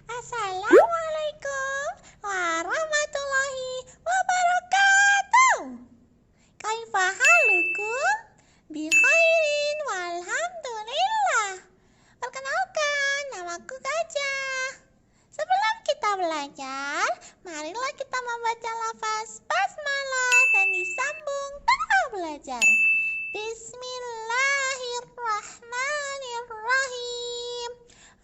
Assalamualaikum warahmatullahi wabarakatuh. Kaifa halukum? Bi khairin walhamdulillah. Perkenalkan, namaku Gajah. Sebelum kita belajar, marilah kita membaca lafaz basmalah dan disambung doa belajar. Bismillahirrahmanirrahim.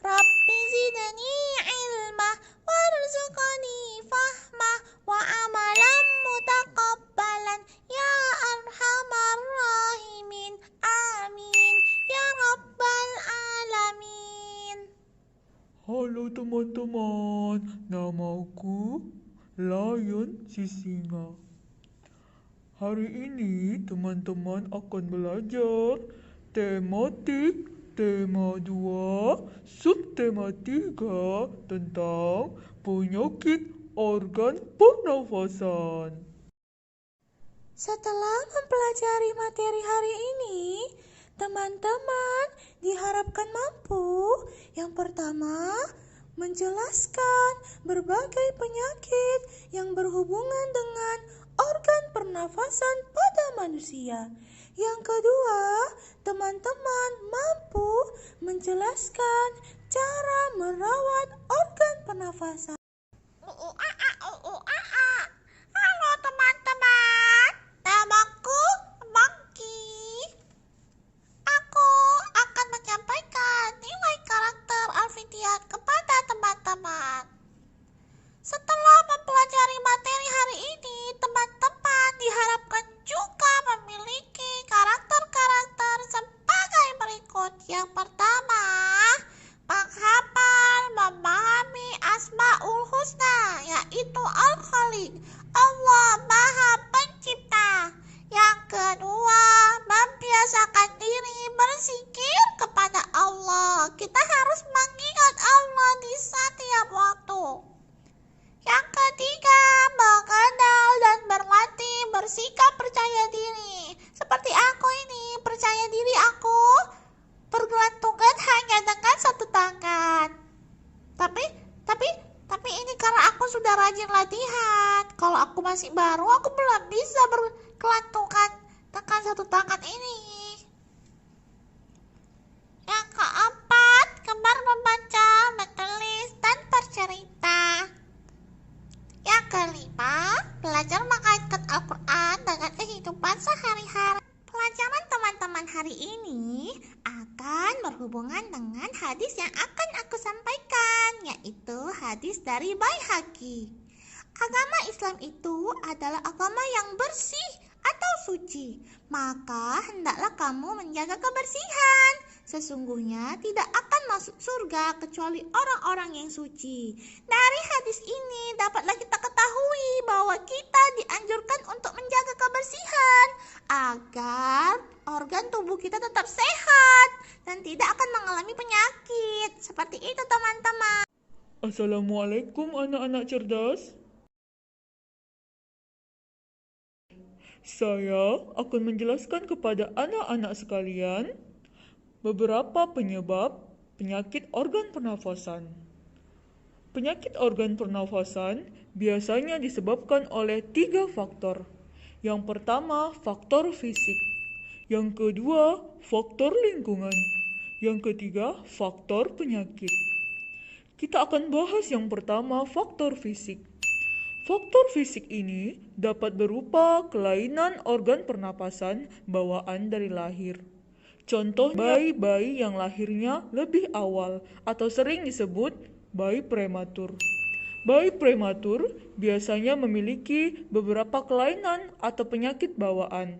Rabbi zidni ilmah warzuqni fahmah wa amalan mutaqabbalan ya arhamar rahimin. Amin ya rabbal alamin. Halo teman-teman, namaku Lion Sisinga. Hari ini teman-teman akan belajar tematik tema 2, subtema 3 tentang penyakit organ pernafasan. Setelah mempelajari materi hari ini, teman-teman diharapkan mampu yang pertama menjelaskan berbagai penyakit yang berhubungan dengan organ pernafasan pada manusia. Yang kedua, teman-teman mampu menjelaskan cara merawat organ pernafasan. Halo teman-teman, namaku Monkey. Aku akan menyampaikan nilai karakter Alfitiat kepada teman-teman. Setelah mempelajari materi hari ini, teman-teman diharapkan juga memiliki karakter-karakter sebagai berikut. Yang pertama, menghafal, memahami Asmaul Husna, yaitu Al-Khaliq, Allah Maha Pencipta. Yang kedua, membiasakan diri berzikir kepada Allah. Kita harus mengingat Allah di setiap waktu. Yang ketiga, mengenal dan berlatih bersikap percaya diri. Seperti aku ini, percaya diri aku bergelantungan hanya dengan satu tangan. Tapi ini karena aku sudah rajin latihan. Kalau aku masih baru, aku belum bisa bergelantungan dengan satu tangan ini. Yang keempat, gemar membaca, menulis, dan bercerita. Yang kelima, belajar mengaitkan Al-Quran dengan kehidupan sehari-hari. Pelajaran teman-teman hari ini akan berhubungan dengan hadis yang akan aku sampaikan, yaitu hadis dari Baihaqi. Agama Islam itu adalah agama yang bersih atau suci, maka hendaklah kamu menjaga kebersihan. Sesungguhnya tidak akan masuk surga kecuali orang-orang yang suci. Dari hadis ini dapatlah kita ketahui bahwa kita dianjurkan untuk menjaga kebersihan agar organ tubuh kita tetap sehat dan tidak akan mengalami penyakit. Seperti itu teman-teman. Assalamualaikum anak-anak cerdas. Saya akan menjelaskan kepada anak-anak sekalian beberapa penyebab penyakit organ pernafasan. Penyakit organ pernafasan biasanya disebabkan oleh 3 faktor. Yang pertama, faktor fisik. Yang kedua, faktor lingkungan. Yang ketiga, faktor penyakit. Kita akan bahas yang pertama, faktor fisik. Faktor fisik ini dapat berupa kelainan organ pernapasan bawaan dari lahir. Contohnya bayi-bayi yang lahirnya lebih awal atau sering disebut bayi prematur. Bayi prematur biasanya memiliki beberapa kelainan atau penyakit bawaan.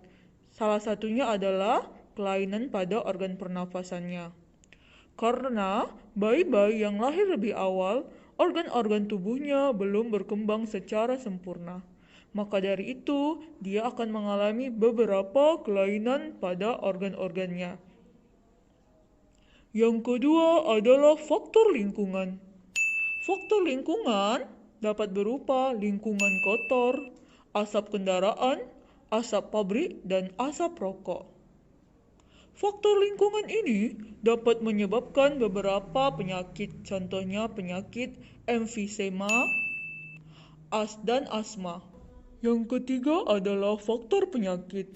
Salah satunya adalah kelainan pada organ pernafasannya. Karena bayi-bayi yang lahir lebih awal, organ-organ tubuhnya belum berkembang secara sempurna. Maka dari itu, dia akan mengalami beberapa kelainan pada organ-organnya. Yang kedua adalah faktor lingkungan. Faktor lingkungan dapat berupa lingkungan kotor, asap kendaraan, asap pabrik, dan asap rokok. Faktor lingkungan ini dapat menyebabkan beberapa penyakit, contohnya penyakit emfisema, dan asma. Yang ketiga adalah faktor penyakit.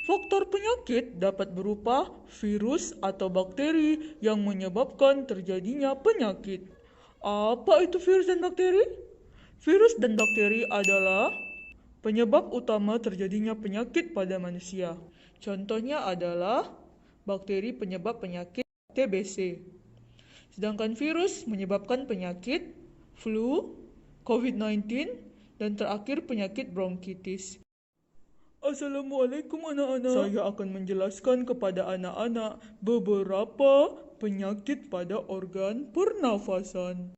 Faktor penyakit dapat berupa virus atau bakteri yang menyebabkan terjadinya penyakit. Apa itu virus dan bakteri? Virus dan bakteri adalah penyebab utama terjadinya penyakit pada manusia. Contohnya adalah bakteri penyebab penyakit TBC. Sedangkan virus menyebabkan penyakit flu, COVID-19, dan terakhir penyakit bronkitis. Assalamualaikum anak-anak. Saya akan menjelaskan kepada anak-anak beberapa penyakit pada organ pernafasan.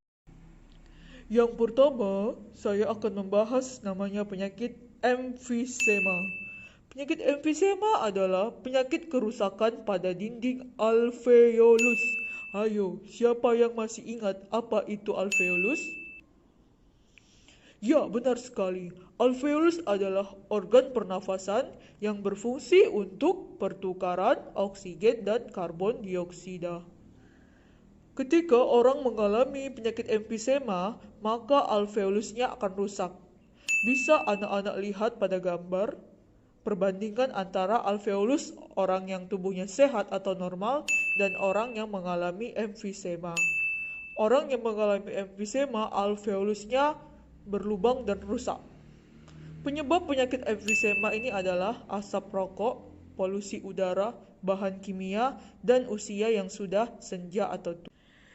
Yang pertama, saya akan membahas namanya penyakit emfisema. Penyakit emfisema adalah penyakit kerusakan pada dinding alveolus. Ayo, siapa yang masih ingat apa itu alveolus? Ya, benar sekali. Alveolus adalah organ pernafasan yang berfungsi untuk pertukaran oksigen dan karbon dioksida. Ketika orang mengalami penyakit emfisema, maka alveolusnya akan rusak. Bisa anak-anak lihat pada gambar perbandingan antara alveolus orang yang tubuhnya sehat atau normal dan orang yang mengalami emfisema. Orang yang mengalami emfisema, alveolusnya berlubang dan rusak. Penyebab penyakit emfisema ini adalah asap rokok, polusi udara, bahan kimia, dan usia yang sudah senja atau tua.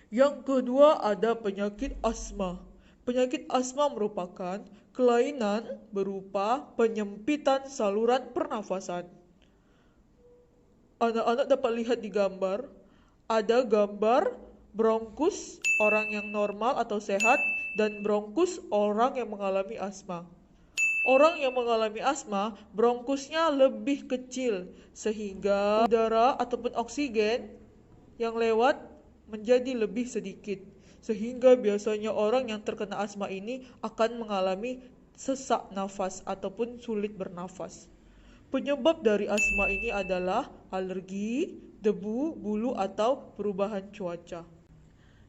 Yang kedua ada penyakit asma. Penyakit asma merupakan kelainan berupa penyempitan saluran pernafasan. Anak-anak dapat lihat di gambar, ada gambar bronkus orang yang normal atau sehat dan bronkus orang yang mengalami asma. Orang yang mengalami asma, bronkusnya lebih kecil sehingga udara ataupun oksigen yang lewat menjadi lebih sedikit. Sehingga biasanya orang yang terkena asma ini akan mengalami sesak nafas ataupun sulit bernafas. Penyebab dari asma ini adalah alergi, debu, bulu, atau perubahan cuaca.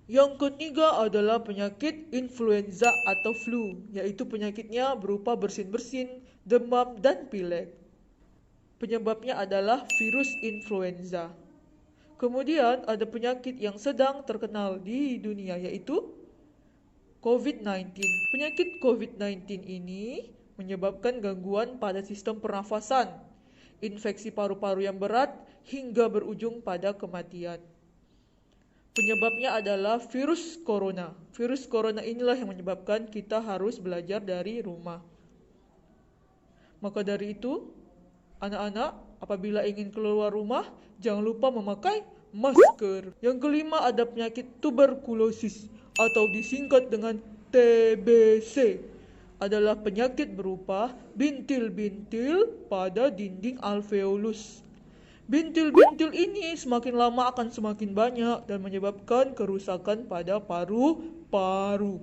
Yang ketiga adalah penyakit influenza atau flu, yaitu penyakitnya berupa bersin-bersin, demam, dan pilek. Penyebabnya adalah virus influenza. Kemudian ada penyakit yang sedang terkenal di dunia, yaitu COVID-19. Penyakit COVID-19 ini menyebabkan gangguan pada sistem pernafasan, infeksi paru-paru yang berat, hingga berujung pada kematian. Penyebabnya adalah virus corona. Virus corona inilah yang menyebabkan kita harus belajar dari rumah. Maka dari itu, anak-anak apabila ingin keluar rumah, jangan lupa memakai masker. Yang kelima ada penyakit tuberkulosis atau disingkat dengan TBC. Adalah penyakit berupa bintil-bintil pada dinding alveolus. Bintil-bintil ini semakin lama akan semakin banyak dan menyebabkan kerusakan pada paru-paru.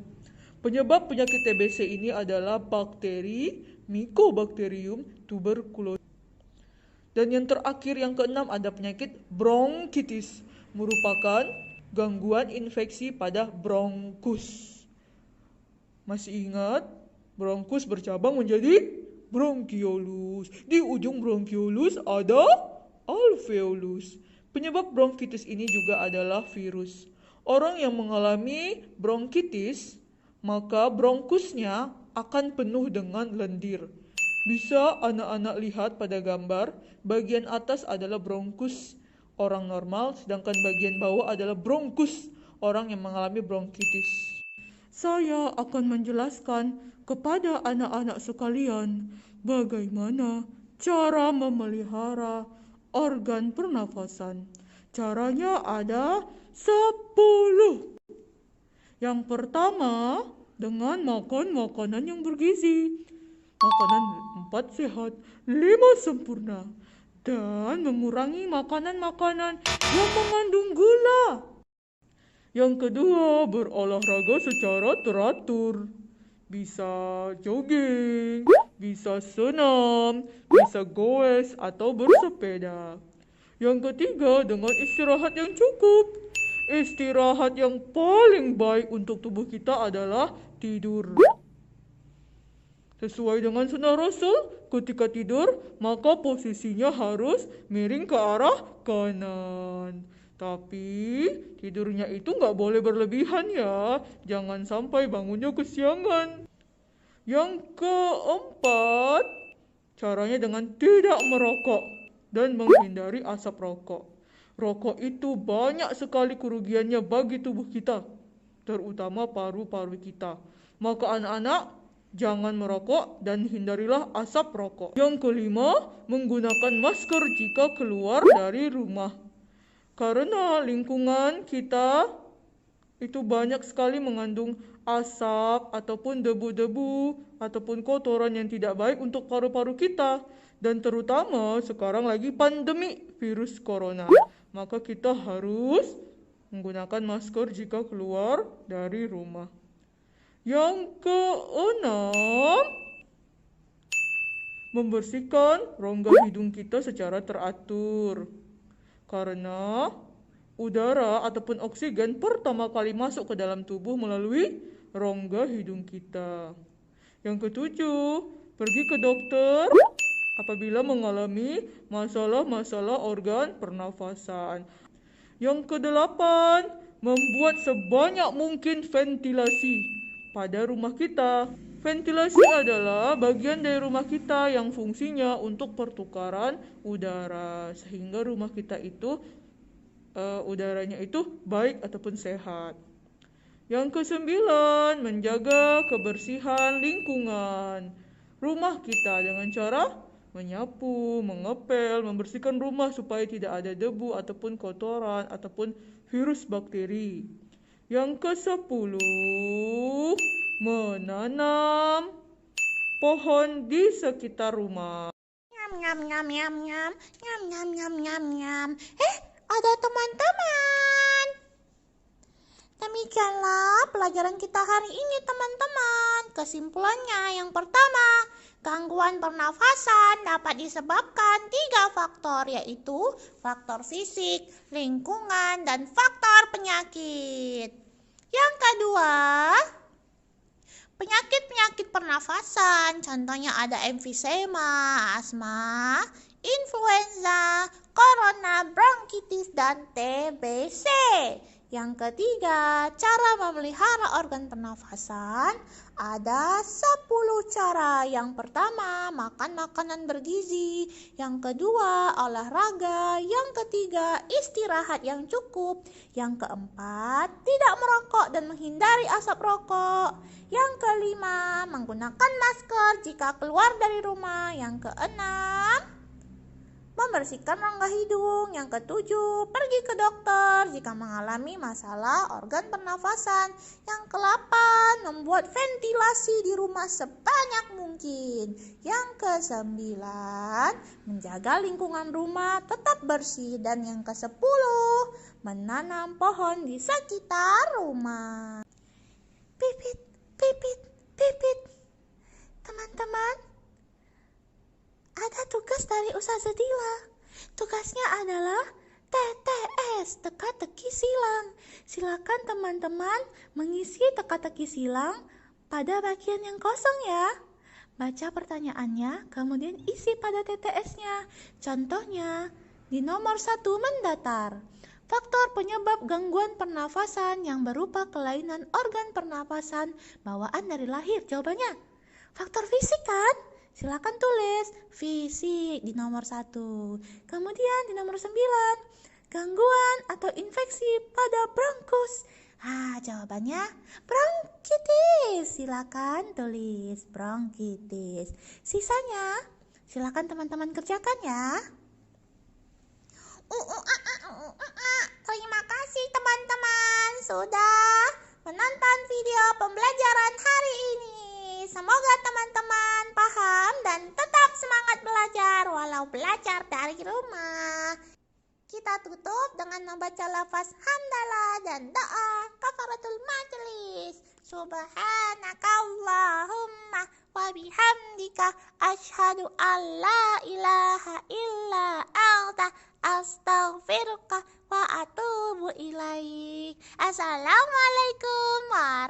Penyebab penyakit TBC ini adalah bakteri Mycobacterium tuberculosis. Dan yang terakhir, yang keenam, ada penyakit bronkitis, merupakan gangguan infeksi pada bronkus. Masih ingat? Bronkus bercabang menjadi bronkiolus. Di ujung bronkiolus ada alveolus. Penyebab bronkitis ini juga adalah virus. Orang yang mengalami bronkitis, maka bronkusnya akan penuh dengan lendir. Bisa anak-anak lihat pada gambar, bagian atas adalah bronkus orang normal, sedangkan bagian bawah adalah bronkus orang yang mengalami bronkitis. Saya akan menjelaskan kepada anak-anak sekalian bagaimana cara memelihara organ pernafasan. Caranya ada 10. Yang pertama, dengan makan makanan yang bergizi. Makanan 4 sehat, 5 sempurna. Dan mengurangi makanan-makanan yang mengandung gula. Yang kedua, berolahraga secara teratur. Bisa jogging, bisa senam, bisa goes atau bersepeda. Yang ketiga, dengan istirahat yang cukup. Istirahat yang paling baik untuk tubuh kita adalah tidur. Sesuai dengan sunnah Rasul, ketika tidur, maka posisinya harus miring ke arah kanan. Tapi tidurnya itu nggak boleh berlebihan ya, jangan sampai bangunnya kesiangan. Yang keempat, caranya dengan tidak merokok dan menghindari asap rokok. Rokok itu banyak sekali kerugiannya bagi tubuh kita, terutama paru-paru kita. Maka anak-anak, jangan merokok dan hindarilah asap rokok. Yang kelima, menggunakan masker jika keluar dari rumah. Karena lingkungan kita itu banyak sekali mengandung asap ataupun debu-debu ataupun kotoran yang tidak baik untuk paru-paru kita. Dan terutama sekarang lagi pandemi virus corona. Maka kita harus menggunakan masker jika keluar dari rumah. Yang keenam, membersihkan rongga hidung kita secara teratur. Karena udara ataupun oksigen pertama kali masuk ke dalam tubuh melalui rongga hidung kita. Yang ketujuh, pergi ke dokter apabila mengalami masalah-masalah organ pernafasan. Yang kedelapan, membuat sebanyak mungkin ventilasi pada rumah kita. Ventilasi adalah bagian dari rumah kita yang fungsinya untuk pertukaran udara, sehingga rumah kita itu udaranya itu baik ataupun sehat. Yang kesembilan, menjaga kebersihan lingkungan rumah kita dengan cara menyapu, mengepel, membersihkan rumah supaya tidak ada debu ataupun kotoran ataupun virus bakteri. Yang ke-10, menanam pohon di sekitar rumah. Nyam nyam nyam nyam nyam nyam nyam nyam nyam nyam. Ada teman-teman. Demikianlah pelajaran kita hari ini teman-teman. Kesimpulannya yang pertama, gangguan pernafasan dapat disebabkan 3 faktor, yaitu faktor fisik, lingkungan, dan faktor penyakit. Yang kedua, penyakit-penyakit pernafasan, contohnya ada emfisema, asma, influenza, corona, bronkitis, dan TBC. Yang ketiga, cara memelihara organ pernafasan ada 10 cara. Yang pertama, makan makanan bergizi. Yang kedua, olahraga. Yang ketiga, istirahat yang cukup. Yang keempat, tidak merokok dan menghindari asap rokok. Yang kelima, menggunakan masker jika keluar dari rumah. Yang keenam, membersihkan rongga hidung. Yang ketujuh, pergi ke dokter jika mengalami masalah organ pernafasan. Yang ke-8, membuat ventilasi di rumah sebanyak mungkin. Yang ke-9, menjaga lingkungan rumah tetap bersih. Dan yang ke-10, menanam pohon di sekitar rumah. Pipit, pipit, pipit. Teman-teman, ada tugas dari Ustazah Dila. Tugasnya adalah TTS, teka-teki silang. Silakan teman-teman mengisi teka-teki silang pada bagian yang kosong ya. Baca pertanyaannya, kemudian isi pada TTS-nya. Contohnya, di nomor 1 mendatar. Faktor penyebab gangguan pernafasan yang berupa kelainan organ pernafasan bawaan dari lahir. Jawabannya, faktor fisik kan? Silakan tulis fisik di nomor 1. Kemudian di nomor 9, gangguan atau infeksi pada bronkus. Jawabannya bronkitis. Silakan tulis bronkitis. Sisanya silakan teman-teman kerjakan ya. Terima kasih teman-teman sudah menonton video pembelajaran hari ini. Semoga teman-teman paham dan tetap semangat belajar walau belajar dari rumah. Kita tutup dengan membaca lafaz hamdalah dan doa kafaratul majelis. Subhanakallahumma wa bihamdika asyhadu an la ilaha illa anta astaghfiruka wa atubu ilaik. Assalamualaikum warahmatullahi